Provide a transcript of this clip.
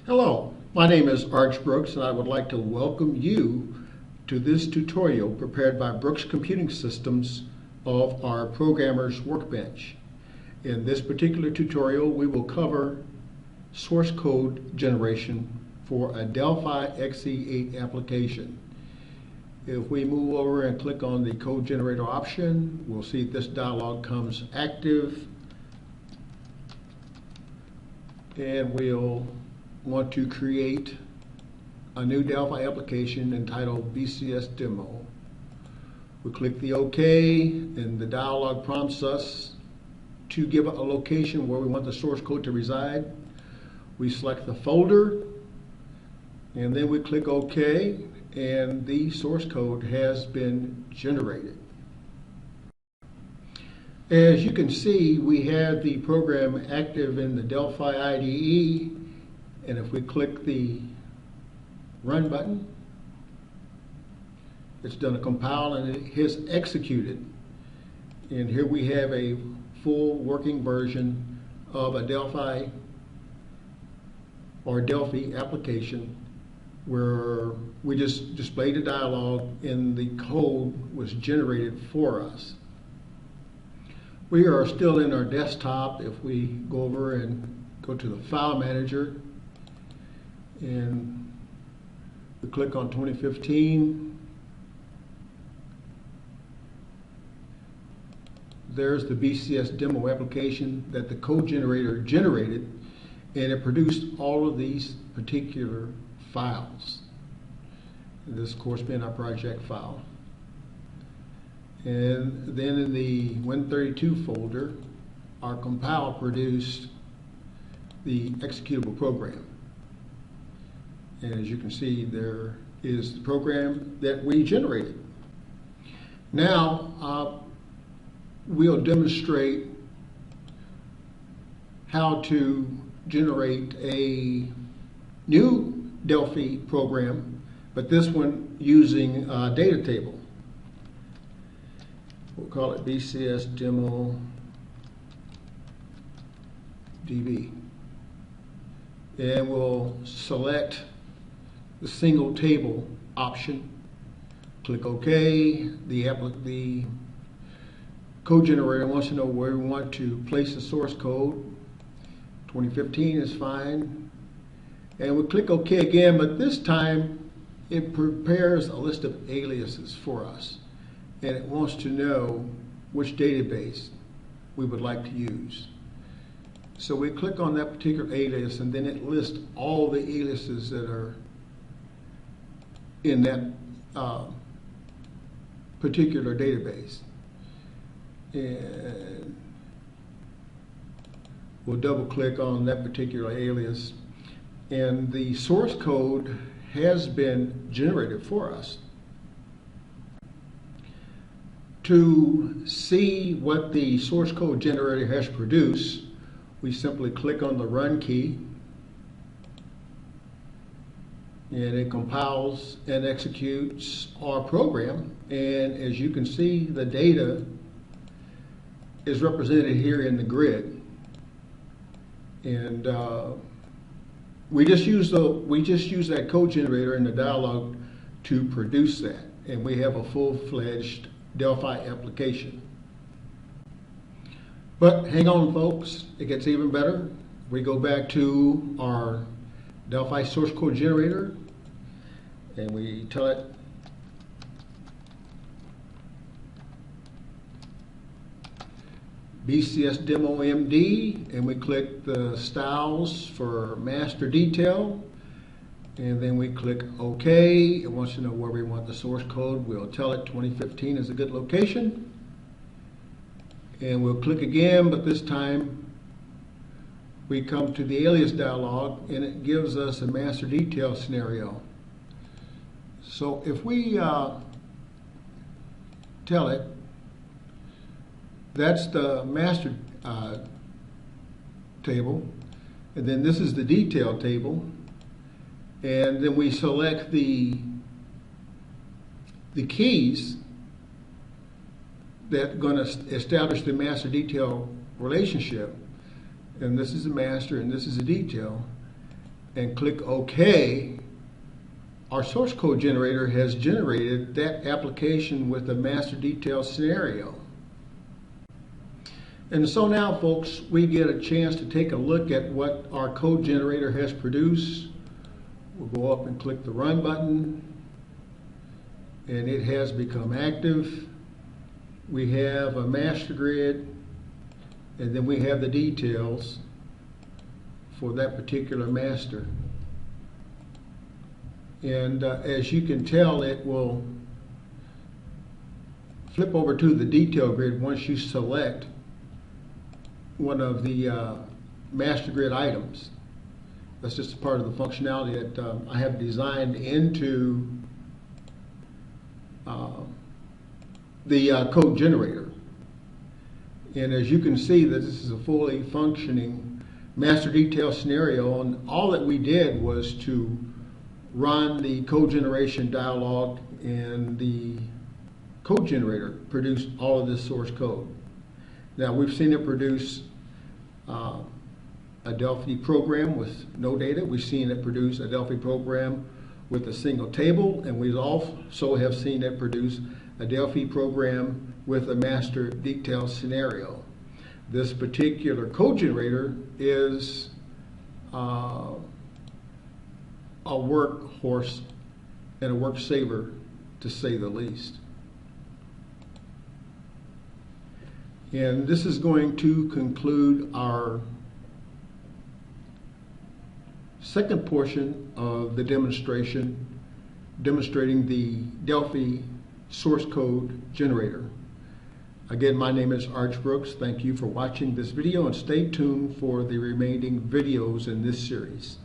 Hello, my name is Arch Brooks and I would like to welcome you to this tutorial prepared by Brooks Computing Systems of our Programmer's Workbench. In this particular tutorial we will cover source code generation for a Delphi XE8 application. If we move over and click on the code generator option, we'll see this dialog comes active, and we'll want to create a new Delphi application entitled BCS demo. We click the OK, and the dialog prompts us to give a location where we want the source code to reside. We select the folder, and then we click OK, and the source code has been generated. As you can see, we have the program active in the Delphi IDE, and if we click the Run button, it's done a compile and it has executed. And here we have a full working version of a Delphi or Delphi application where we just displayed a dialog and the code was generated for us. We are still in our desktop. If we go over and go to the File Manager and we click on 2015, there's the BCS demo application that the code generator generated, and it produced all of these particular files. This, of course, being our project file. And then in the Win32 folder, our compile produced the executable program. And as you can see, there is the program that we generated. Now, we'll demonstrate how to generate a new Delphi program, but this one using a data table. We'll call it BCS demo DB. And we'll select the single table option. Click OK. The code generator wants to know where we want to place the source code. 2015 is fine. And we'll click OK again, but this time it prepares a list of aliases for us. And it wants to know which database we would like to use. So we click on that particular alias, and then it lists all the aliases that are in that particular database. And we'll double click on that particular alias, and the source code has been generated for us. To see what the source code generator has produced, we simply click on the Run key, and it compiles and executes our program. And as you can see, the data is represented here in the grid. And we just use that code generator in the dialog to produce that, and we have a full-fledged Delphi application. But hang on, folks, it gets even better. We go back to our Delphi source code generator, and we tell it BCS demo MD, and we click the styles for master detail, and then we click OK. It wants to know where we want the source code. We'll tell it 2015 is a good location. And we'll click again, but this time we come to the alias dialog, and it gives us a master detail scenario. So if we tell it that's the master table, and then this is the detail table, and then we select the keys that are going to establish the master detail relationship, and this is a master and this is a detail. and click OK, our source code generator has generated that application with a master detail scenario. And so now, folks, we get a chance to take a look at what our code generator has produced. We'll go up and click the Run button, and it has become active. We have a master grid, and then we have the details for that particular master. And as you can tell, it will flip over to the detail grid once you select one of the master grid items. That's just a part of the functionality that I have designed into the code generator. And as you can see, that this is a fully functioning master detail scenario, and all that we did was to run the code generation dialog, and the code generator produced all of this source code. Now, we've seen it produce a Delphi program with no data. We've seen it produce a Delphi program with a single table, and we also have seen it produce a Delphi program with a master detail scenario. This particular code generator is a workhorse and a work saver, to say the least. And this is going to conclude our second portion of the demonstration, demonstrating the Delphi source code generator. Again, my name is Arch Brooks. Thank you for watching this video, and stay tuned for the remaining videos in this series.